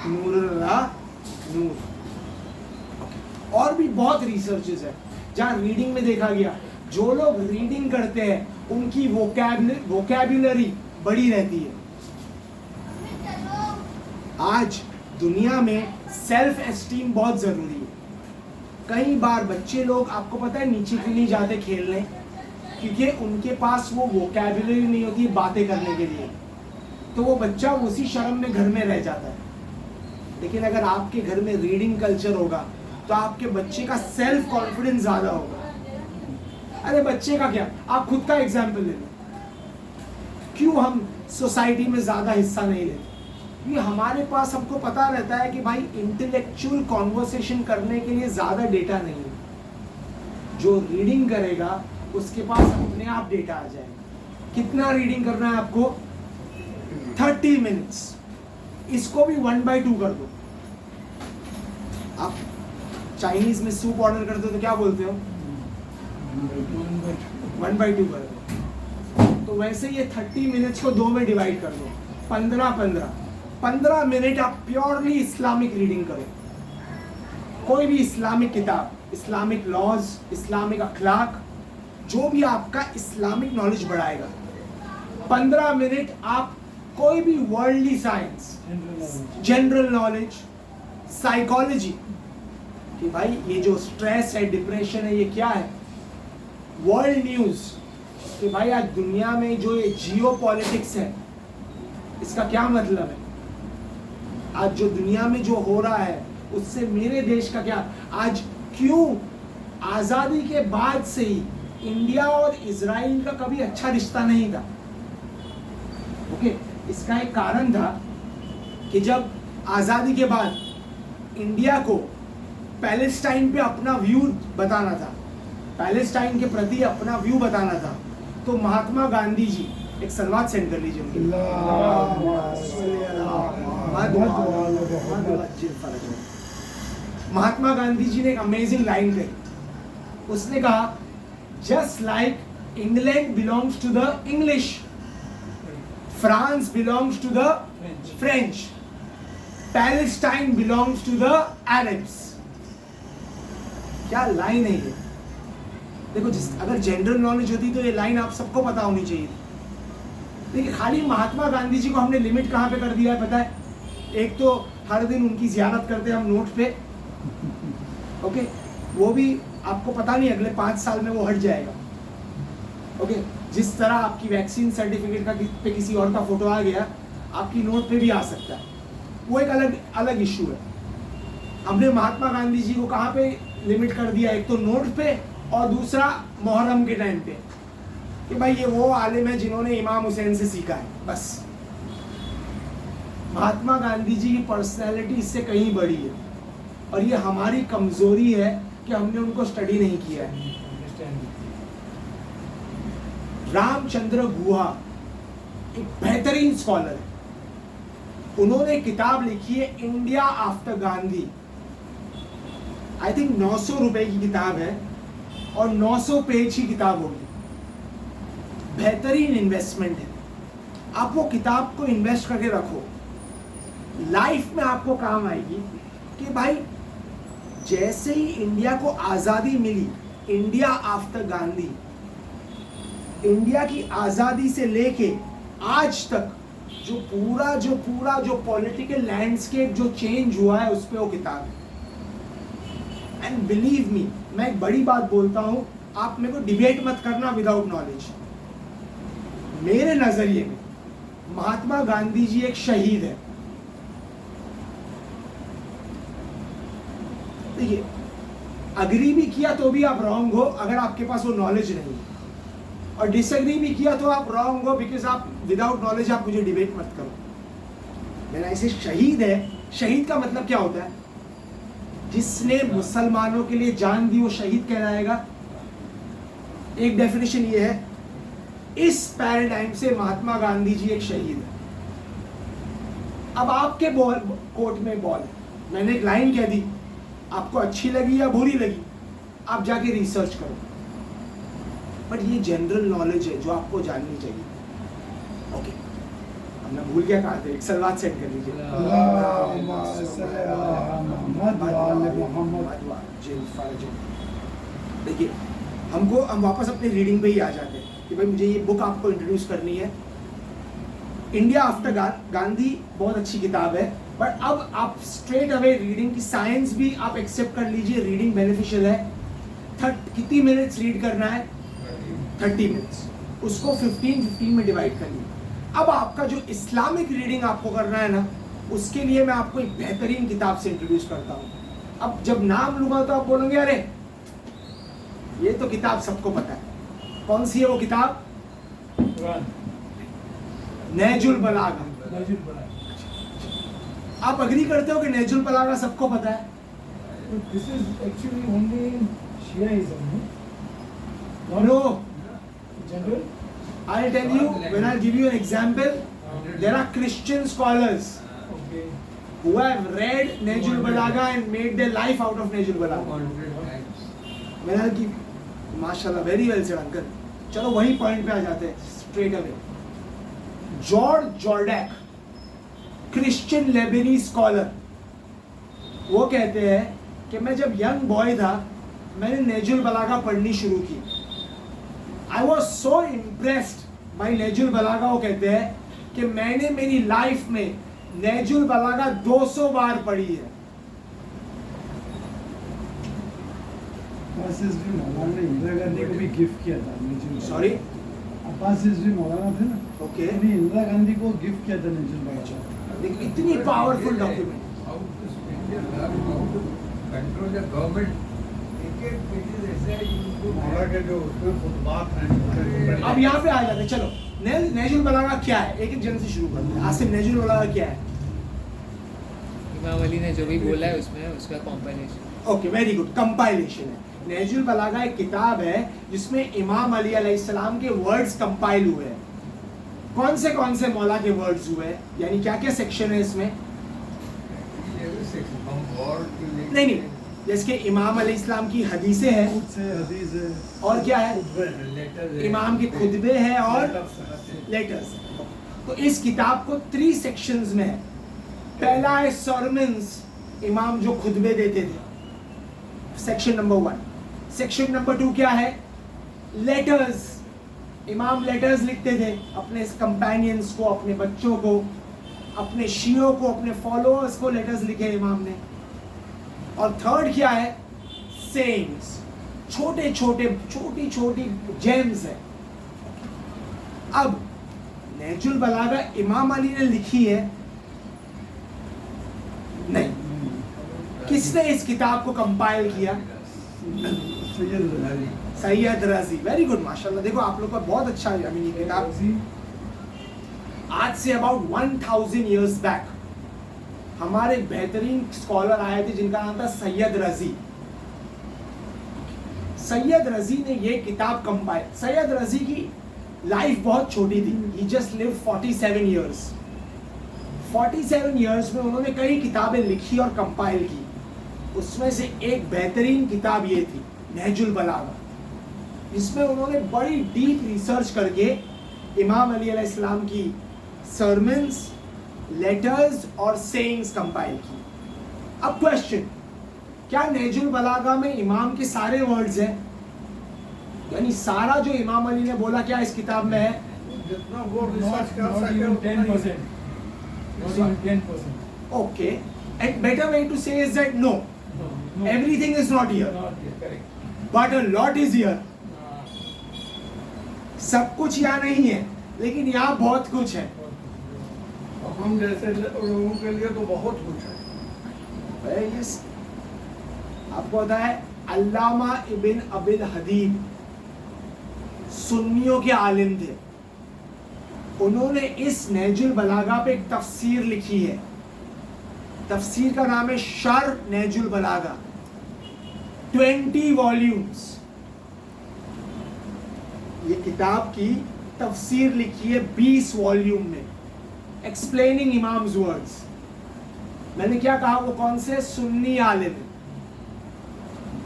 नूर। और भी बहुत रिसर्चेस है जहाँ रीडिंग में देखा गया जो लोग रीडिंग करते हैं उनकी वोकैबुलरी बड़ी रहती है। आज दुनिया में सेल्फ एस्टीम बहुत जरूरी है। कई बार बच्चे लोग, आपको पता है, नीचे क्यों नहीं जाते खेलने? क्योंकि उनके पास वो वोकैबुलरी नहीं होती बातें करने के लिए, तो वो बच्चा उसी शर्म में घर में रह जाता है। लेकिन अगर आपके घर में रीडिंग कल्चर होगा तो आपके बच्चे का सेल्फ कॉन्फिडेंस ज्यादा होगा। अरे बच्चे का क्या, आप खुद का एग्जाम्पल ले लो। क्यों हम सोसाइटी में ज्यादा हिस्सा नहीं लेते? क्योंकि हमारे पास, हमको पता रहता है कि भाई इंटेलेक्चुअल कॉन्वर्सेशन करने के लिए ज्यादा डेटा नहीं है। जो रीडिंग करेगा उसके पास अपने आप डेटा आ जाएगा। कितना रीडिंग करना है आपको? 30 मिनट्स। इसको भी 1/2 कर दो। आप चाइनीज में सूप ऑर्डर करते हो तो क्या बोलते हो? 1/2 कर दो। तो वैसे ये 30 मिनट्स को 2 में डिवाइड कर दो, 15 मिनट आप प्योरली इस्लामिक रीडिंग करो। कोई भी इस्लामिक किताब, इस्लामिक लॉज, इस्लामिक अखलाक, जो भी आपका इस्लामिक नॉलेज बढ़ाएगा। 15 मिनट आप कोई भी worldly science, general knowledge, psychology, कि भाई ये जो स्ट्रेस है, डिप्रेशन है, ये क्या है, वर्ल्ड न्यूज, कि भाई आज दुनिया में जो ये जियो पॉलिटिक्स है इसका क्या मतलब है, आज जो दुनिया में जो हो रहा है उससे मेरे देश का क्या, आज क्यों आज़ादी के बाद से ही इंडिया और इजराइल का कभी अच्छा रिश्ता नहीं था। ओके, इसका एक कारण था कि जब आज़ादी के बाद इंडिया को पैलेस्टाइन पे अपना व्यू बताना था, पैलेस्टाइन के प्रति अपना व्यू बताना था, तो महात्मा गांधी जी, एक सलवात सेंड कर लीजिए उनके लिए। महात्मा गांधी जी ने एक अमेजिंग लाइन कही। उसने कहा, just like England belongs to the English, France belongs to the French, Palestine belongs to the Arabs. क्या लाइन है ये? देखो, अगर जनरल नॉलेज होती तो ये लाइन आप सबको पता होनी चाहिए। देखिए, खाली महात्मा गांधी जी को हमने लिमिट कहाँ पे कर दिया है पता है? एक तो हर दिन उनकी ज़ियारत करते हैं हम नोट पे, ओके, वो भी आपको पता नहीं अगले 5 साल में वो हट जाएगा। ओके, जिस तरह आपकी वैक्सीन सर्टिफिकेट का पे किसी और का फोटो आ गया, आपकी नोट पे भी आ सकता है, वो एक अलग इशू है। हमने महात्मा गांधी जी को कहाँ पे लिमिट कर दिया? एक तो नोट पे, और दूसरा मुहर्रम के टाइम पे, कि भाई ये वो आलिम है जिन्होंने इमाम हुसैन से सीखा है, बस। महात्मा गांधी जी की पर्सनैलिटी इससे कहीं बड़ी है, और ये हमारी कमजोरी है कि हमने उनको स्टडी नहीं किया है। रामचंद्र गुहा एक बेहतरीन स्कॉलर है। उन्होंने किताब लिखी है India after Gandhi. I think 900 रुपए की किताब है और 900 पेज की किताब होगी। बेहतरीन इन्वेस्टमेंट है। आप वो किताब को इन्वेस्ट करके रखो, लाइफ में आपको काम आएगी। कि भाई जैसे ही इंडिया को आज़ादी मिली, इंडिया आफ्टर गांधी, इंडिया की आज़ादी से लेके आज तक जो पॉलिटिकल लैंडस्केप जो चेंज हुआ है, उस पे वो किताब है। एंड बिलीव मी, मैं एक बड़ी बात बोलता हूँ, आप मेरे को डिबेट मत करना विदाउट नॉलेज। मेरे नजरिए में महात्मा गांधी जी एक शहीद है। देखिए, अग्री भी किया तो भी आप रॉन्ग हो अगर आपके पास वो नॉलेज नहीं है, और डिसएग्री भी किया तो आप रॉन्ग हो बिकॉज आप विदाउट नॉलेज आप मुझे डिबेट मत करो। मेरा ऐसे शहीद है, शहीद का मतलब क्या होता है? जिसने मुसलमानों के लिए जान दी वो शहीद कहलाएगा। एक डेफिनेशन ये है। इस पैराडाइम से महात्मा गांधी जी एक शहीद है। अब आपके कोर्ट में बॉल है, मैंने एक लाइन कह दी, आपको अच्छी लगी या बुरी लगी, आप जाके रिसर्च करो, बट ये जनरल नॉलेज है जो आपको जाननी चाहिए। ओके, हमने भूल क्या कहा था, एक सलवात सेट कर लीजिए। देखिए, हम वापस अपने रीडिंग पे ही आ जाते हैं कि भाई मुझे ये बुक आपको इंट्रोड्यूस करनी है। इंडिया आफ्टर गांधी बहुत अच्छी किताब है, बट अब आप स्ट्रेट अवे रीडिंग की साइंस भी आप एक्सेप्ट कर लीजिए, रीडिंग बेनिफिशियल है। कितनी मिनट्स रीड करना है? 30 मिनट्स। उसको 15 में डिवाइड कर लीजिए। अब आपका जो इस्लामिक रीडिंग आपको करना है ना, उसके लिए मैं आपको एक बेहतरीन किताब से इंट्रोड्यूस करता हूँ। अब जब नाम लूंगा तो आप बोलोगे अरे ये तो किताब सबको पता है। कौन सी है वो किताब? नहजुल बलागा। आप अग्री करते हो कि नहजुल बलागा सबको पता है? This is actually only in Shiaism, no? No. General? I'll tell you, when I'll give you an example, there are Christian scholars. Okay. who have read Nahjul Balagha and made their life out of Nahjul Balagha? मैंने कहा कि माशाल्लाह very well said uncle. चलो वही point पे आ जाते हैं straight away. George Jordac, Christian Lebanese scholar, वो कहते हैं कि मैं जब यंग बॉय था मैंने नहजुल बलागा पढ़नी शुरू की. I was so impressed by नहजुल बलागा. वो कहते हैं कि मैंने मेरी लाइफ में नहजुल बलागा 200 बार पढ़ी है. अब्बास रिजवी मौलाना ने इंदिरा गांधी को भी गिफ्ट किया था नहजुल बलागा. सॉरी, अब्बास रिजवी मौलाना थे ना, ओके. उन्होंने इंदिरा गांधी को गिफ्ट किया था नहजुल बलागा. देखिए इतनी powerful document. How to speak and learn how to control the government. एक पेजेस ऐसे है जिनको मौला के जो उसमें खुतबात हैं. अब यहाँ पे आ जाते हैं. चलो नहजुल बलागा क्या है, एक एक जन से शुरू करते हैं. आसिफ, नहजुल बलागा क्या है? इमाम अली ने जो भी बोला है उसमें उसका compilation. Okay, very good. Compilation है. नहजुल बलागा एक किताब है जिसमें इमाम अली अलैहिस्सलाम के वर्ड्स कंपाइल हुए हैं. कौन से मौला के वर्ड्स हुए हैं, यानी क्या क्या सेक्शन है इसमें? नहीं, जैसे कि इमाम अलैहिस्सलाम की हदीसें हैं, खुद से हदीस है, और क्या है, लेटर इमाम के खुतबे हैं और लेटर्स. तो इस किताब को 3 सेक्शंस में है. पहला है सरमन्स, इमाम जो खुतबे देते थे, सेक्शन नंबर 1. सेक्शन नंबर 2 क्या है? लेटर्स. इमाम लेटर्स लिखते थे अपने कंपेनियंस को, अपने बच्चों को, अपने शियों को, अपने फॉलोअर्स को लेटर्स लिखे इमाम ने. और थर्ड क्या है? सेइंग्स. छोटी छोटी जेम्स है. अब नहजुल बलागा इमाम अली ने लिखी है? नहीं. किसने इस किताब को कंपाइल किया? सैयद रज़ी. सैयद रज़ी. वेरी गुड, माशाल्लाह. देखो आप लोग का बहुत अच्छा है. आई मीन ये किताब रज़ी आज से अबाउट 1000 years बैक हमारे बेहतरीन स्कॉलर आए थे जिनका नाम था सैयद रज़ी. सैयद रज़ी ने ये किताब कंपाइल. सैयद रज़ी की लाइफ बहुत छोटी थी. ही जस्ट लिव 47 years. 47 years में उन्होंने कई किताबें लिखी और कंपाइल की. उसमें से एक बेहतरीन किताब ये थी नहजुल बलागा, जिसमें उन्होंने बड़ी डीप रिसर्च करके इमाम अली अलैहिस्सलाम की सरमन्स, लेटर्स और सेइंग्स कंपाइल की. अब क्वेश्चन, क्या नहजुल बलागा में इमाम के सारे वर्ड्स हैं? यानी सारा जो इमाम अली ने बोला क्या इस किताब में है? जितना वो रिसर्च कर not सके even उतना ही. 10%. Not even 10%. Okay, and better way to say is that no, No. everything is not here, Not here, correct. but a lot is here. सब कुछ यहाँ नहीं है, लेकिन यहाँ बहुत कुछ है. और हम जैसे लोगों के लिए तो बहुत कुछ है. Yes. आपको पता है अल्लामा इब्न अबिल हदीद सुन्नियों के आलिम थे. उन्होंने इस नहजुल बलागा पे एक तफसीर लिखी है. तफसीर का नाम है शर नहजुल बलागा. 20 वॉल्यूम्स ये किताब की तफसीर लिखी है 20 वॉल्यूम में, एक्सप्लेनिंग इमाम्स वर्ड्स. मैंने क्या कहा, वो कौन से सुन्नी आलिम है.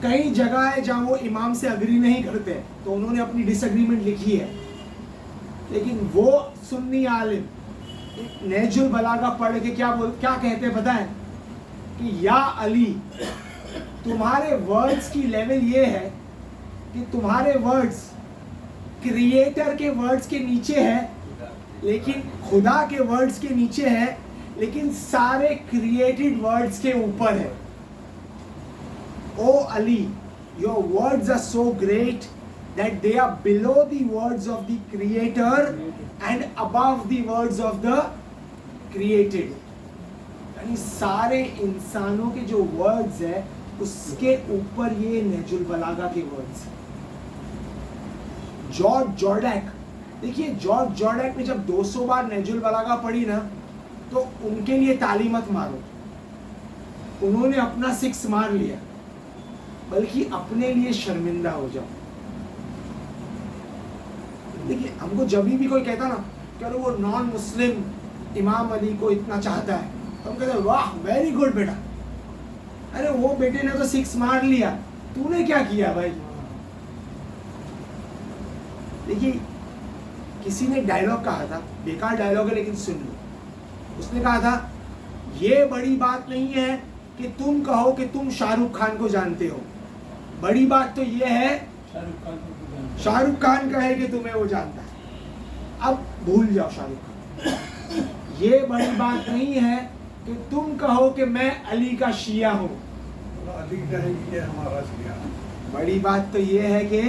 कई जगह है जहां वो इमाम से अग्री नहीं करते तो उन्होंने अपनी डिसएग्रीमेंट लिखी है, लेकिन वो सुन्नी आलिम नहजुल बलागा पढ़ के क्या कहते हैं पता है? कि या अली, तुम्हारे वर्ड्स की लेवल ये है कि तुम्हारे वर्ड्स क्रिएटर के वर्ड्स के नीचे है, लेकिन खुदा के वर्ड्स के नीचे है, लेकिन सारे क्रिएटेड वर्ड्स के ऊपर है. Oh Ali, your words are so great that they are below the words of the creator and above the words of the created. यानी सारे इंसानों के जो वर्ड्स है उसके ऊपर ये नहजुल बलागा के वर्ड्स. जॉर्ज जॉर्डैक, देखिए जॉर्ज जॉर्डैक ने जब 200 बार नहजुल बलागा पढ़ी ना, तो उनके लिए ताली मत मारो. उन्होंने अपना 6 मार लिया, बल्कि अपने लिए शर्मिंदा हो जाओ. देखिए हमको जब भी कोई कहता ना कि अरे वो नॉन मुस्लिम इमाम अली को इतना चाहता है, तो हम कहते हैं वाह वेरी गुड बेटा। अरे वो बेटे ने तो 6 मार लिया, तूने क्या किया भाई? देखिए किसी ने डायलॉग कहा था, बेकार डायलॉग है लेकिन सुन लो। उसने कहा था ये बड़ी बात नहीं है कि तुम कहो कि तुम शाहरुख खान को जानते हो, बड़ी बात तो ये है शाहरुख खान कहे कि तुम्हें वो जानता है। अब भूल जाओ शाहरुख खान। ये बड़ी बात नहीं है कि तुम कहो कि मैं अली का शिया हूँ, अली कहेगी ये हमारा शिया। बड़ी बात तो ये है कि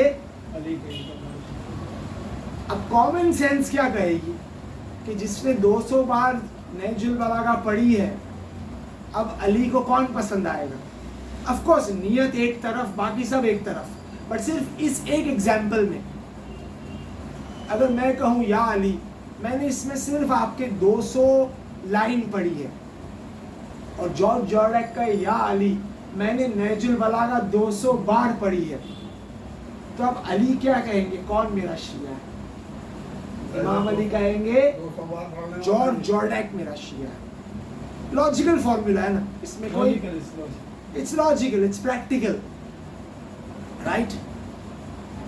अब कॉमन सेंस क्या कहेगी कि जिसने 200 बार नहजुल बलागा पढ़ी है, अब अली को कौन पसंद आएगा? ऑफ कोर्स नियत एक तरफ, बाकी सब एक तरफ, बट सिर्फ इस एक एग्जाम्पल में अगर मैं कहूँ या अली, मैंने इसमें सिर्फ आपके 200 लाइन पढ़ी है, और जॉर्ज जॉर्डैक का या अली मैंने नहजुल बलागा 200 बार पढ़ी है, तो अब अली क्या कहेंगे कौन मेरा शिया है? इमाम अली कहेंगे 200 बार पढ़ने जॉर्ज वाले। जॉर्डैक मेरा शिया है। लॉजिकल फॉर्मूला है ना, इसमें कोई it's logical, it's practical, right.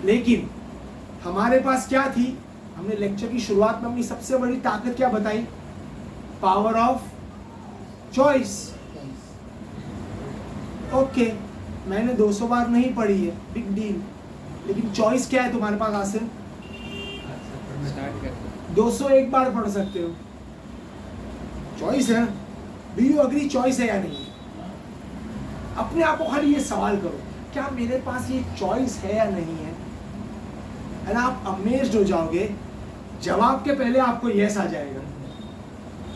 लेकिन हमारे पास क्या थी? हमने लेक्चर की शुरुआत में अपनी सबसे बड़ी ताकत क्या बताई? Power of choice. ओके, मैंने 200 बार नहीं पढ़ी है, बिग डील, लेकिन चॉइस क्या है तुम्हारे पास आसिम? स्टार्ट करते 201 बार पढ़ सकते हो, चॉइस है ना। डू यू अग्री चॉइस है या नहीं? अपने आप को खाली ये सवाल करो, क्या मेरे पास ये चॉइस है या नहीं है? है ना, आप अमेज्ड हो जाओगे, जवाब के पहले आपको यस आ जाएगा।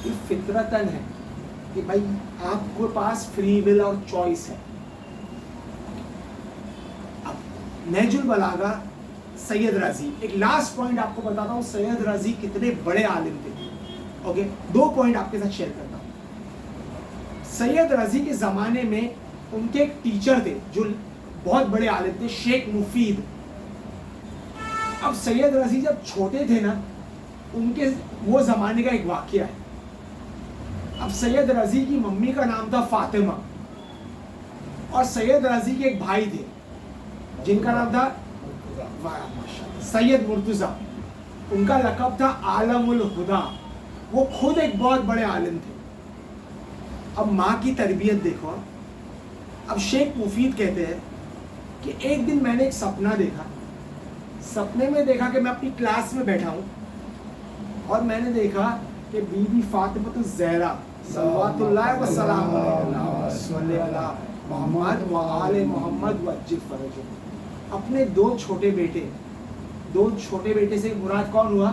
ये फितरतन है कि भाई आपके पास फ्री विल और चॉइस है। अब नहजुल बलागा सैयद राजी, एक लास्ट पॉइंट आपको बताता हूँ, सैयद राजी कितने बड़े आलिम थे। ओके, 2 पॉइंट आपके साथ शेयर करता हूँ। सैयद राजी के ज़माने में उनके एक टीचर थे जो बहुत बड़े आलिम थे, शेख मुफीद। अब सैयद राजी जब छोटे थे ना, उनके वो ज़माने का एक वाक़या है। अब सैयद राजी की मम्मी का नाम था फातिमा, और सैयद राजी के एक भाई थे जिनका नाम था सैयद मुर्तज़ा। उनका लक़ब था आलमुल हुदा। वो खुद एक बहुत बड़े आलिम थे। अब माँ की तरबियत देखो। अब शेख मुफीद कहते हैं कि एक दिन मैंने एक सपना देखा। सपने में देखा कि मैं अपनी क्लास में बैठा हूँ, और मैंने देखा कि बीबी फातिमा ज़हरा सल्लल्लाहु अलैहि वसल्लम मोहम्मद व आले मोहम्मद वज्जिल फरजहु, अपने 2 छोटे बेटे से मुराद कौन हुआ?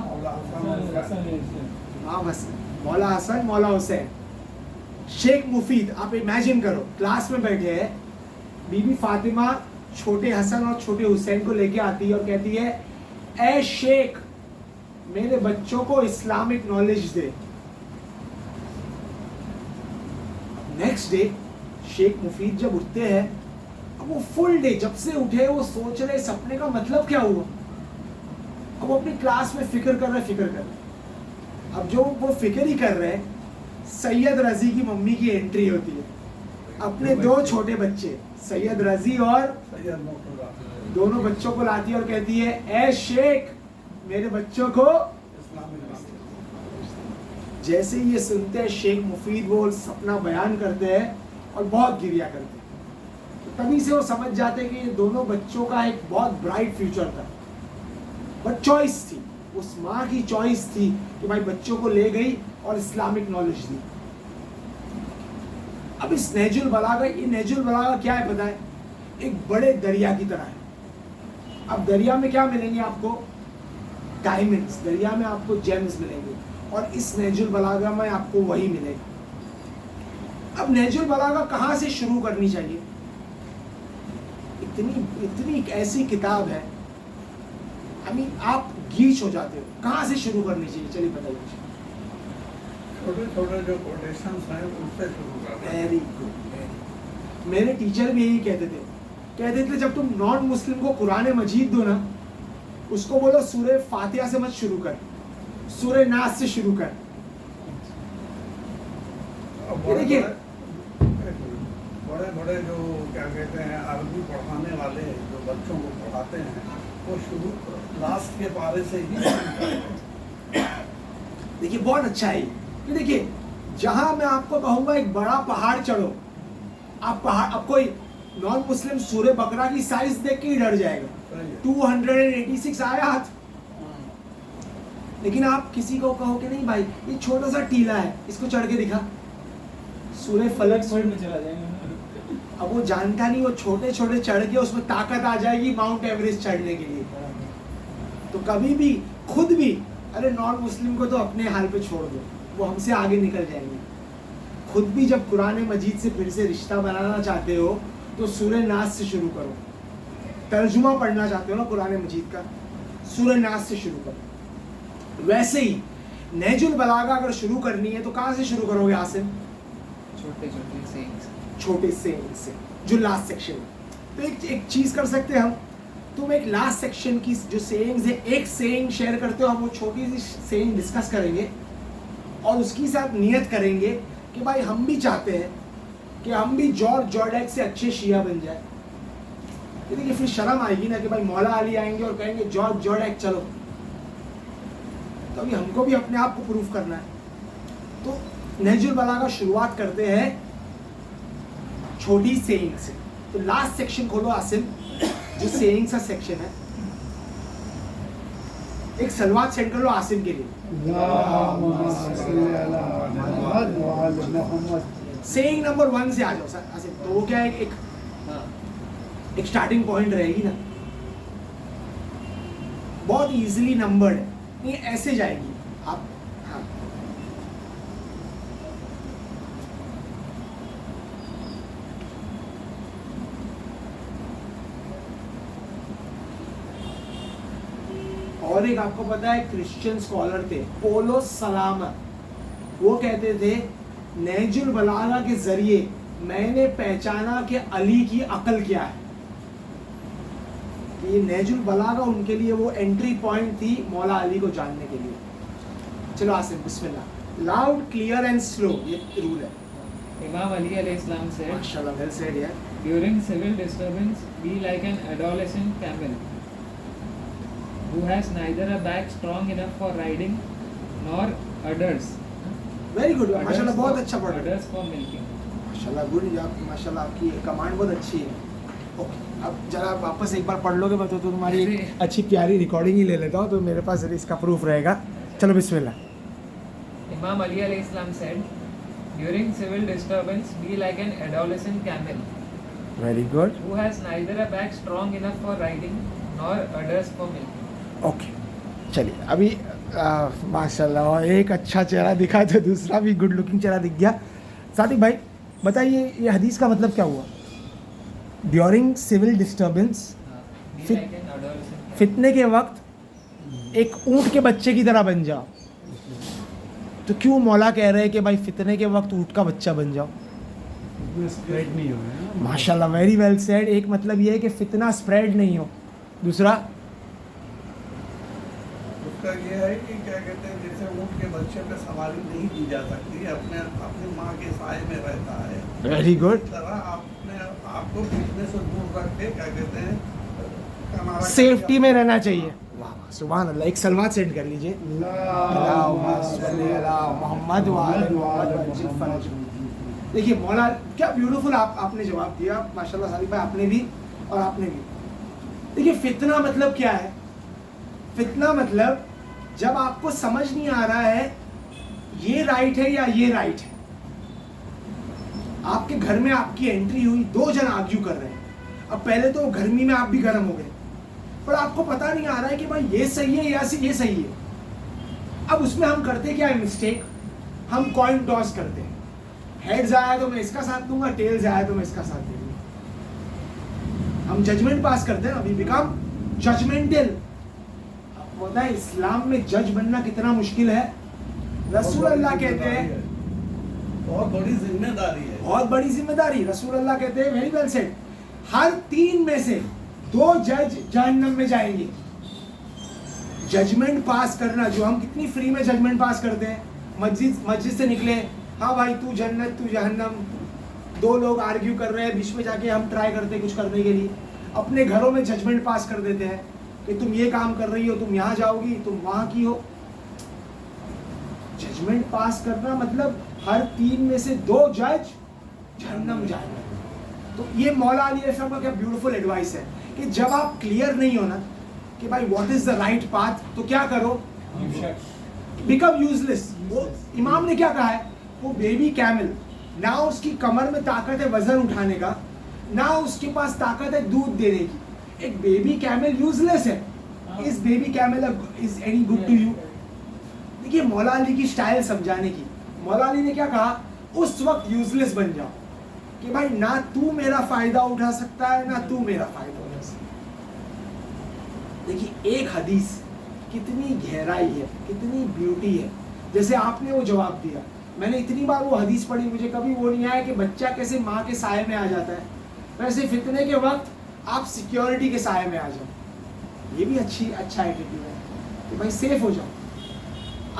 मौला हसन मौला हुसैन। शेख मुफीद, आप इमेजिन करो, क्लास में बैठे हैं, बीबी फातिमा छोटे हसन और छोटे हुसैन को लेके आती है और कहती है, ए शेख, मेरे बच्चों को इस्लामिक नॉलेज दे। नेक्स्ट डे शेख मुफीद जब उठते हैं, अब वो फुल डे जब से उठे वो सोच रहे सपने का मतलब क्या हुआ। अब वो अपनी क्लास में फिक्र कर रहे। अब जो वो फिक्र ही कर रहे हैं, सैयद रजी की मम्मी की एंट्री होती है। अपने 2 छोटे बच्चे सैयद रजी और सैयद मुर्तज़ा दोनों बच्चों को लाती है और कहती है, ए शेख, मेरे बच्चों को। Islamic knowledge. जैसे ही ये सुनते हैं शेख मुफीद वो सपना बयान करते हैं और बहुत गिरिया करते हैं। तो तभी से वो समझ जाते हैं कि ये दोनों बच्चों का एक बहुत ब्राइट फ्यूचर था, बट चॉइस थी, उस माँ की चॉइस थी कि भाई बच्चों को ले गई और इस्लामिक नॉलेज दी। अब इस नहजुल बलागा, ये नहजुल बलागा क्या है पता है? एक बड़े दरिया की तरह है। अब दरिया में क्या मिलेंगे आपको? डायमंड्स, दरिया में आपको जेम्स मिलेंगे, और इस नहजुल बलागा में आपको वही मिलेगा। अब नहजुल बलागा कहाँ से शुरू करनी चाहिए? इतनी एक ऐसी किताब है, आप गीच हो जाते हो, कहाँ से शुरू करनी चाहिए? चलिए बताइए। छोटे जो कोटेशंस हैं उनसे शुरू करना। Very good. मेरे टीचर भी यही कहते थे जब तुम नॉन मुस्लिम को कुरान मजीद दो ना, उसको बोलो सूरह फातिहा से मत शुरू कर, सूरह नास से शुरू कर। ये देखिए बड़े बड़े जो क्या कहते हैं अरबी पढ़ाने वाले जो बच्चों को पढ़ाते हैं वो शुरू लास्ट के पारे से ही देखिए बहुत अच्छा है ये देखिए, जहां मैं आपको कहूंगा एक बड़ा पहाड़ चढ़ो, आप पहाड़, अब कोई नॉन मुस्लिम सूरह बकरा की साइज देख के ही डर जाएगा, 286 आयत। लेकिन आप किसी को कहो कि नहीं भाई ये छोटा सा टीला है, इसको चढ़ के दिखा, सूरह फलक में चला जाएगा। अब वो जानता नहीं, वो छोटे छोटे चढ़ के उसमें ताकत आ जाएगी माउंट एवरेस्ट चढ़ने के लिए। तो कभी भी खुद भी, अरे नॉन मुस्लिम को तो अपने हाल पे छोड़ दो, वो हमसे आगे निकल जाएंगे। खुद भी जब कुरान मजीद से फिर से रिश्ता बनाना चाहते हो तो सूरह नास से शुरू करो। तर्जुमा पढ़ना चाहते हो ना कुरान मजीद का, सूरह नास से शुरू करो। वैसे ही नहजुल बलागा अगर शुरू करनी है तो कहाँ से शुरू करोगे आसिम? छोटे छोटे सेइंग्स, छोटे सेइंग से, जो लास्ट सेक्शन है। तो एक चीज कर सकते हैं हम, तुम एक लास्ट सेक्शन की जो सेइंग्स है, एक सेइंग शेयर करते हो, हम वो छोटी सी सेइंग डिस्कस करेंगे और उसके साथ नियत करेंगे कि भाई हम भी चाहते हैं कि हम भी जॉर्ज जॉर्डैक से अच्छे शिया बन जाए। ये देखिए फिर शर्म आएगी ना कि भाई मौला अली आएंगे और कहेंगे जॉर्ज जॉर्डैक चलो, तो अभी हमको भी अपने आप को प्रूफ करना है। तो नहजुल बलागा शुरुआत करते हैं छोटी सेइंग से। तो लास्ट सेक्शन खोलो आसिम, जो सेइंग का सेक्शन है। एक सलवात सेंड कर लो आसिम के लिए। सेइंग नंबर 1 से आ जाओ सर आसिम। तो वो क्या है, एक स्टार्टिंग पॉइंट रहेगी ना, बहुत इजीली नंबर्ड है, नहीं ऐसे जाएगी आप। हाँ और एक आपको पता है क्रिश्चियन स्कॉलर थे पोलो सलामा, वो कहते थे नहजुल बलागा के जरिए मैंने पहचाना कि अली की अकल क्या है। ये नहजुल बलागा उनके लिए वो एंट्री पॉइंट थी मौला अली को जानने के लिए। चलो आसिम बिस्मिल्लाह, लाउड क्लियर एंड स्लो, ये रूल है। Imam Ali alayhi salam said, माशाल्लाह वेल सेड यार। during civil disturbance, be like an adolescent camel who has neither a back strong enough for riding nor udders. Very good माशाल्लाह, बहुत अच्छा पढ़ रहे Udders for milking. माशाल्लाह, good job माशाल्लाह, आपकी कमांड बहुत अच्छी है। ओके, अब जरा वापस एक बार पढ़ लोगे तो तुम्हारी एक अच्छी प्यारी रिकॉर्डिंग ही ले लेता हूँ, तो मेरे पास इसका प्रूफ रहेगा। चलो बिस्मिल्लाह। Imam Ali alayhi salam said, during civil disturbance, be like an adolescent camel very good, who has neither a back strong enough for riding nor udders for milking. Okay चलिए। अभी माशाल्लाह, और एक अच्छा चेहरा दिखा तो दूसरा भी गुड लुकिंग चेहरा दिख गया। सादिक भाई बताइए ये हदीस का मतलब क्या हुआ? During civil disturbance, Be Fit- like an adolescent camel. फितने के वक्त एक ऊँट के बच्चे की तरह बन जाओ। तो क्यों मौला कह रहे हैं कि भाई फितने के वक्त ऊँट का बच्चा बन जाओ? स्प्रेड नहीं हो रहा माशाल्लाह वेरी वेल सेड। एक मतलब ये है कि फितना स्प्रेड नहीं हो, दूसरा उसका ये है कि क्या कहते हैं, जैसे ऊँट के बच्चे पे सवारी नहीं की जा सकती, अपने अपनी माँ के साए में रहता है, वेरी गुड, इस तरह अपने आपको फिटने से दूर रख के क्या कहते हैं कनारा सेफ्टी में रहना चाहिए। वाह वाह सुभान अल्लाह। एक सलवात सेंड कर लीजिए। मोहम्मद देखिए मौला क्या ब्यूटीफुल आपने जवाब दिया माशाल्लाह सादिक भाई, आपने भी और आपने भी। देखिए फितना मतलब क्या है? फितना मतलब जब आपको समझ नहीं आ रहा है ये राइट है या ये राइट है। आपके घर में आपकी एंट्री हुई, 2 जन आर्ग्यू कर रहे हैं। अब पहले तो गर्मी में आप भी गर्म हो गए, पर आपको पता नहीं आ रहा है कि भाई ये सही है या ये सही है। अब उसमें हम करते क्या है मिस्टेक, हम कॉइन टॉस करते हैं, हेड्स आया तो मैं इसका साथ दूंगा, टेल्स आया तो मैं इसका साथ दे दूंगा। हम जजमेंट पास करते हैं, अभी बिकम जजमेंटल। पता है इस्लाम में जज बनना कितना मुश्किल है। रसूल अल्लाह कहते हैं बहुत बड़ी जिम्मेदारी है, बहुत बड़ी जिम्मेदारी। रसूल अल्लाह कहते हैं वेरी वेल सेड, हर 3 में से 2 जज जहन्नम में जाएंगे। जजमेंट पास करना, जो हम कितनी फ्री में जजमेंट पास करते हैं, मस्जिद से निकले हाँ भाई तू जन्नत तू जहन्नम, दो लोग आर्ग्यू कर रहे हैं, बीच में जाके हम ट्राई करते हैं कुछ करने के लिए, अपने घरों में जजमेंट पास कर देते हैं कि तुम ये काम कर रही हो, तुम यहाँ जाओगी, तुम वहाँ की हो। जजमेंट पास करना मतलब हर 3 में से 2 जज जहन्नम जाएंगे। तो ये मौला अली अलैहिस्सलाम का क्या ब्यूटीफुल एडवाइस है कि जब आप क्लियर नहीं हो ना कि भाई what is the right path, तो क्या करो, बिकम यूजलेस। वो इमाम ने क्या कहा है, वो बेबी कैमल, ना उसकी कमर में ताकत है वजन उठाने का, ना उसके पास ताकत है दूध देने की। एक बेबी कैमल यूजलेस है। इस baby camel is any good to you? देखिए मौला अली की स्टाइल समझाने की। मौला अली ने क्या कहा, उस वक्त यूजलेस बन जाओ कि भाई ना तू मेरा फायदा उठा सकता है ना तू मेरा फायदा उठा सकता है। देखिए एक हदीस कितनी गहराई है, कितनी ब्यूटी है। जैसे आपने वो जवाब दिया, मैंने इतनी बार वो हदीस पढ़ी, मुझे कभी वो नहीं आया कि बच्चा कैसे माँ के साए में आ जाता है, वैसे फितने के वक्त आप सिक्योरिटी के साए में आ जाओ। ये भी अच्छा एटीट्यूड है कि भाई सेफ हो जाओ।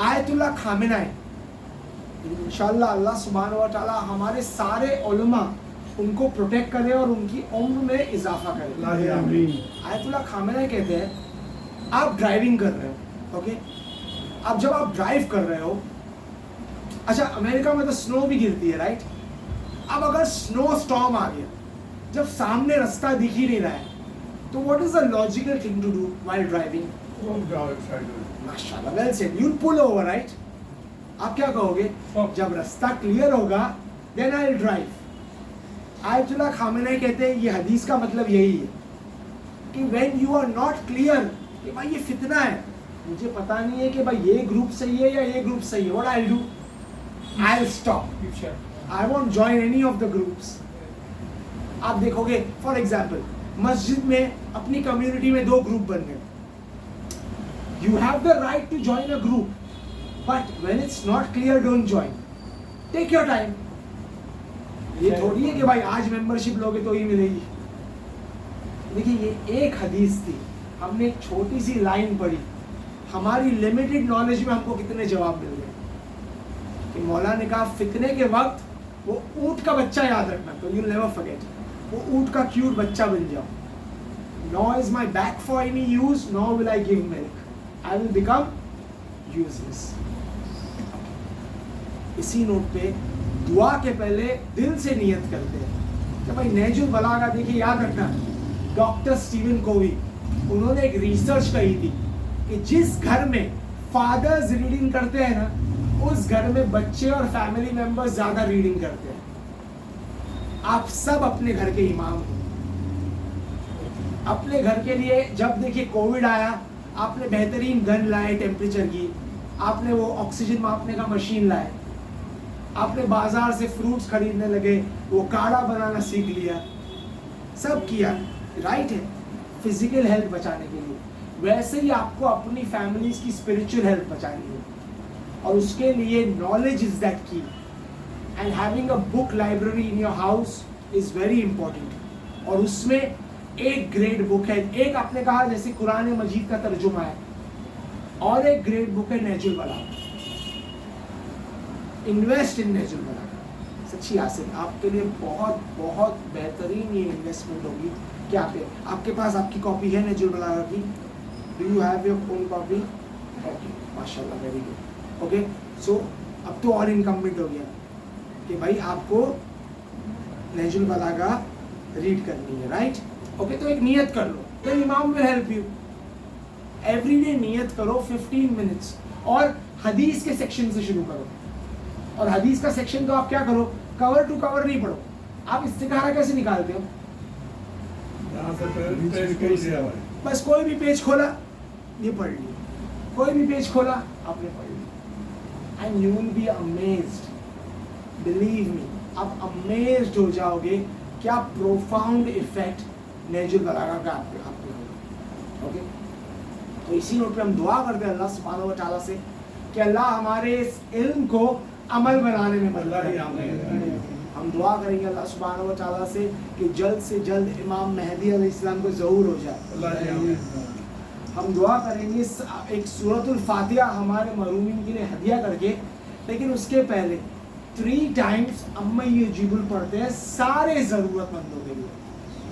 आयतुल्लाह खामेनाई, इंशाअल्लाह अल्लाह सुब्हानहू व तआला हमारे सारे उलमा उनको प्रोटेक्ट करे और उनकी उम्र में इजाफा करे। आयतुल्लाह खामेनाई कहते हैं, आप ड्राइविंग कर रहे हो, ओके, अब जब आप ड्राइव कर रहे हो, अच्छा अमेरिका में तो स्नो भी गिरती है, राइट? अब अगर स्नो स्टॉर्म आ गया, जब सामने रास्ता दिख ही नहीं रहा है, तो what is the logical thing to do while driving? माशाल्लाह, well said, you pull over, right? आप क्या कहोगे? जब रास्ता क्लियर होगा then I will drive. Ayatollah Khamenei कहते हैं ये हदीस का मतलब यही है कि when you are not clear कि भाई ये फितना है, मुझे पता नहीं है कि भाई ये ग्रुप सही है या ये ग्रुप सही है, what I will do, I will stop, I won't join any of the groups. आप देखोगे फॉर एग्जाम्पल मस्जिद में अपनी कम्युनिटी में 2 ग्रुप बन गए, you have the right to join a group, but when it's not clear don't join, take your time. ये थोड़ी है कि भाई आज मेंबरशिप लोगे तो ही मिलेगी। देखिए ये एक हदीस थी, हमने एक छोटी सी लाइन पढ़ी, हमारी लिमिटेड नॉलेज में हमको कितने जवाब मिल गए कि मौला ने कहा फितने के वक्त वो ऊंट का बच्चा याद रखना, तो यू नेवर फॉरगेट, वो ऊंट का क्यूट बच्चा बन जाओ। No is my back for any use, no will I give milk, I will become useless. इसी नोट पे दुआ के पहले दिल से नियत करते हैं कि भाई नहजुल बलागा, देखिए याद रखना, डॉक्टर स्टीवन कोवी उन्होंने एक रिसर्च कही थी कि जिस घर में फादर्स रीडिंग करते हैं ना, उस घर में बच्चे और फैमिली मेंबर्स ज्यादा रीडिंग करते हैं। आप सब अपने घर के इमाम हो। अपने घर के लिए जब देखिए कोविड आया, आपने बेहतरीन गन लाए टेम्परेचर की, आपने वो ऑक्सीजन मापने का मशीन लाए, आपने बाजार से फ्रूट्स खरीदने लगे, वो काढ़ा बनाना सीख लिया, सब किया, राइट है, फिजिकल हेल्थ बचाने के लिए। वैसे ही आपको अपनी फैमिलीज की स्पिरिचुअल हेल्थ बचानी है, और उसके लिए नॉलेज इज दैट की, and having a book library in your house is very important. और उसमें एक ग्रेट बुक है, एक आपने कहा जैसे कुरान मजीद का तर्जुमा है, और एक ग्रेट बुक है नहजुल बलागा। इन्वेस्ट इन नहजुल बलागा। सच्ची आसिफ, आपके लिए बहुत बहुत बेहतरीन ये इन्वेस्टमेंट होगी। क्या आपके पास आपकी कॉपी है नहजुल बलागा की? Do you have your own copy? Okay, माशाल्लाह, वेरी गुड। ओके, सो अब तो और इनकम्बेंट हो गया कि भाई आपको नहजुल बलागा रीड करनी है, राइट? ओके, तो एक नियत कर लो, तो इमाम विल हेल्प यू। एवरीडे नियत करो 15 मिनट्स, और हदीस के सेक्शन से शुरू करो। और हदीस का सेक्शन तो आप क्या करो, कवर टू कवर नहीं पढ़ो। आप इस्तिखारा कैसे निकालते हो? बस कोई भी पेज खोला, ये पढ़ लिया, कोई भी पेज खोला, आपने पढ़ लिया, and you will be amazed, believe me, आप अमेज्ड हो जाओगे क्या प्रोफाउंड इफेक्ट नहजुल बलागा का आप पे होगा। ओके, तो इसी नोट पे हम दुआ करते हैं अल्लाह सुब्हानहू व तआला से कि अल्लाह हमारे इस इल्म को अमल बनाने में मदद करे। हम दुआ करेंगे अल्लाह सुब्हानहू व तआला से जल्द जल्द इमाम मेहदी अलैहिस्सलाम को ज़हूर हो जाए। हम दुआ करेंगे एक सूरतुल फातिहा हमारे महरूमीन के लिए हदिया करके, लेकिन उसके पहले 3 times अम्मा ये जिबुल पढ़ते हैं सारे जरूरतमंदों के लिए.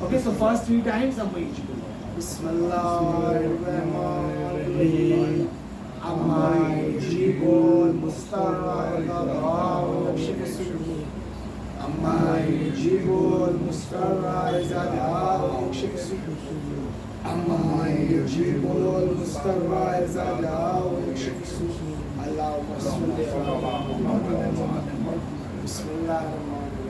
Okay, so first 3 times अम्मा ये जिबुल. Bismillahirrahmanirrahim. Amma yujibul mustarra wa yakshifu sudur. Amma yujibul mustarra iza da'a wa yakshifu sudur. Amma yujibul mustarra iza da'a wa yakshifu sudur. Allahumma salli ala Muhammad. Bismillahirrahmanirrahim.